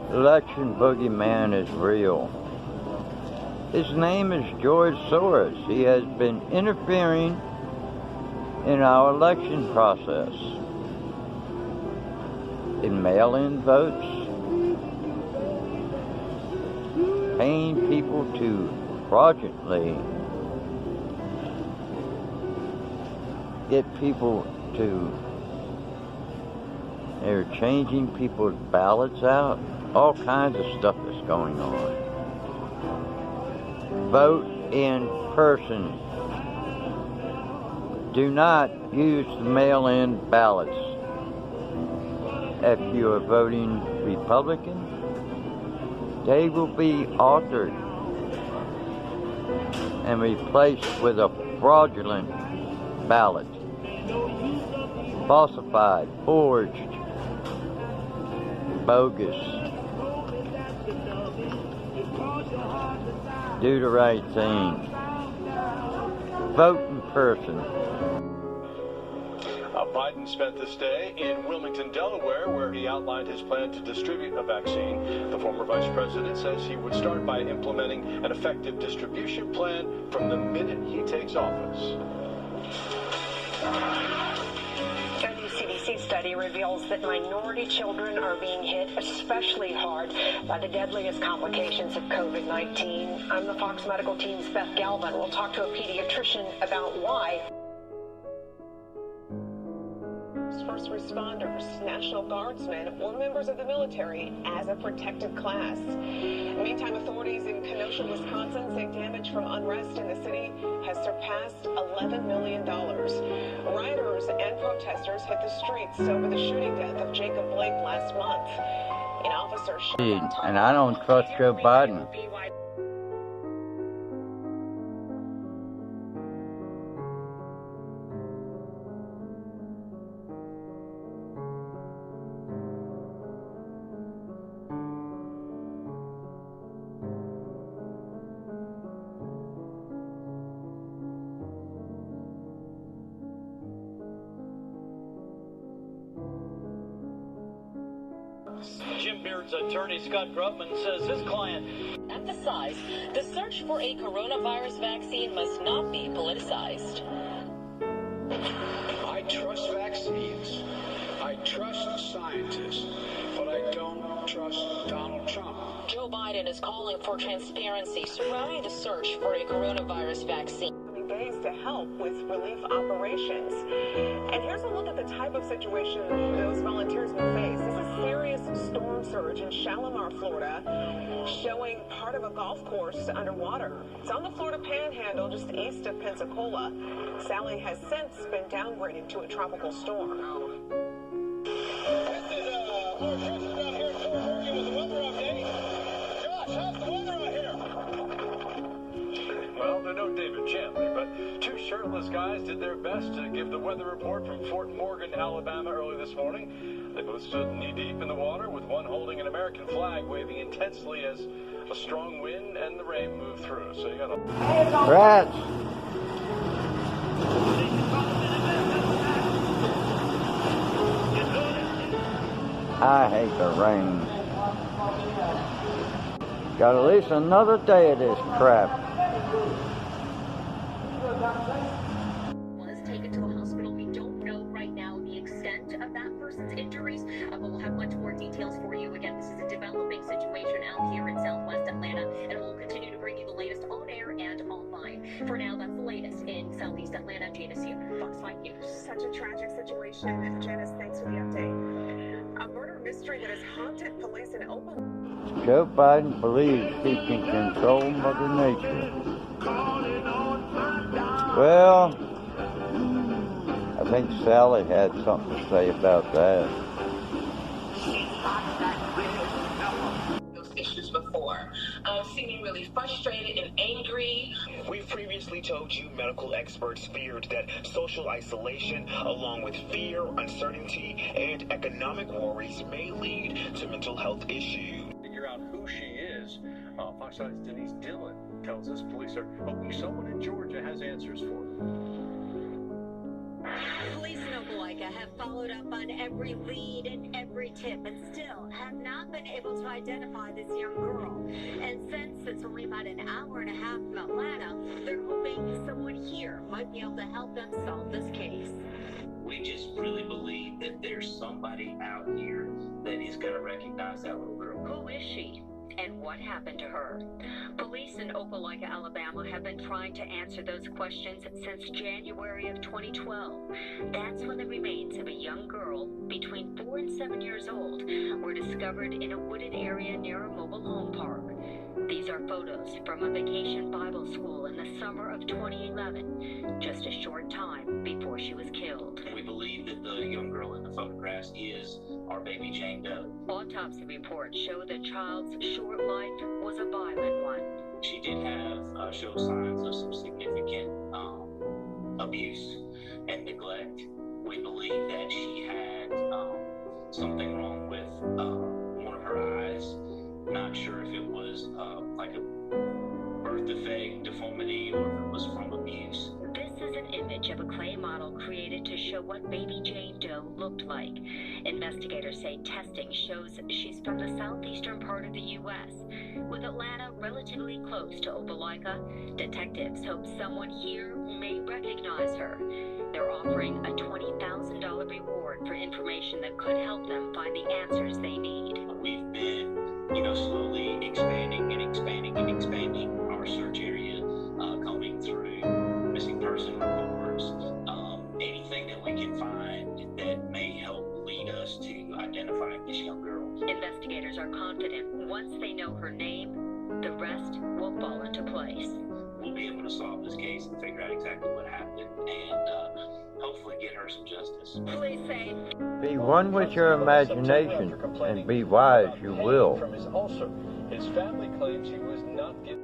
election boogeyman is real. His name is George Soros. He has been interfering in our election process, in mail-in votes, paying people to fraudulently get people to, they're changing people's ballots out, all kinds of stuff is going on. Vote in person. Do not use the mail-in ballots. If you are voting Republican, they will be altered and replaced with a fraudulent ballot. Falsified, forged, bogus. Do the right thing. Vote in person. Biden spent this day in Wilmington, Delaware, where he outlined his plan to distribute a vaccine. The former vice president says he would start by implementing an effective distribution plan from the minute he takes office. A new CDC study reveals that minority children are being hit especially hard by the deadliest complications of COVID-19. I'm the Fox Medical Team's Beth Galvin. We'll talk to a pediatrician about why. First responders, National Guardsmen, or members of the military as a protected class. Meantime, authorities in Kenosha, Wisconsin say damage from unrest in the city has surpassed $11 million. Rioters and protesters hit the streets over the shooting death of Jacob Blake last month. An officer shot And I don't trust Joe Biden. Jim Beard's attorney, Scott Grubman, says his client emphasized the search for a coronavirus vaccine must not be politicized. I trust vaccines. I trust scientists, but I don't trust Donald Trump. Joe Biden is calling for transparency surrounding the search for a coronavirus vaccine. Days to help with relief operations. And here's a look at the type of situation those volunteers will face. This is serious storm surge in Shalimar, Florida, showing part of a golf course underwater. It's on the Florida Panhandle, just east of Pensacola. Sally has since been downgraded to a tropical storm. This is Mark Churches down here in Fort Morgan with the weather update. Josh, how's the weather out here? Well, they're no David Chandler, but two shirtless guys did their best to give the weather report from Fort Morgan, Alabama early this morning. They both stood knee-deep in the water, with one holding an American flag waving intensely as a strong wind and the rain moved through. So you got a... Rats! I hate the rain. Got at least another day of this crap. Was taken to the hospital. We don't know right now the extent of that person's injuries, but we'll have much more details for you. Again, this is a developing situation out here in Southwest Atlanta, and we'll continue to bring you the latest on air and online. For now, that's the latest in Southeast Atlanta. Janice here, Fox 5 News. Such a tragic situation. Janice, thanks for the update. A murder mystery that has haunted police in Oakland. Joe Biden believes he can control Mother Nature. Well, I think Sally had something to say about that. Those issues before, seeming really frustrated and angry. We've previously told you medical experts feared that social isolation, along with fear, uncertainty, and economic worries, may lead to mental health issues. Figure out who she is. Fox 5's Denise Dillon tells us police are hoping someone in Georgia has answers for them. Police in Opelika Opelika have followed up on every lead and every tip and still have not been able to identify this young girl. And since it's only about an hour and a half from Atlanta, they're hoping someone here might be able to help them solve this case. We just really believe that there's somebody out here that is going to recognize that little girl. Who is she? And what happened to her? Police in Opelika, Alabama have been trying to answer those questions since January of 2012. That's when the remains of a young girl between 4 and 7 years old were discovered in a wooded area near a mobile home park. These are photos from a vacation Bible school in the summer of 2011, just a short time before she was killed. We believe that the young girl in the photographs is our baby Jane Doe. Autopsy reports show the child's short life was a violent one. She did have showed signs of some significant abuse and neglect. We believe that she had something wrong with one of her eyes. Not sure if it was like a birth defect, deformity, or if it was from abuse. This is an image of a clay model created to show what baby Jane Doe looked like. Investigators say testing shows she's from the southeastern part of the U.S. With Atlanta relatively close to Opelika, detectives hope someone here may recognize her. They're offering a $20,000 reward for information that could help them find the answers they need. We've been slowly expanding our search area, combing through missing person reports, anything that we can find that may help lead us to identifying this young girl. Investigators are confident once they know her name, the rest will fall into place. We'll be able to solve this case and figure out exactly what happened and hopefully get her some justice. Police say, be one with your imagination, and be wise you will. From his ulcer. His family claims he was not given.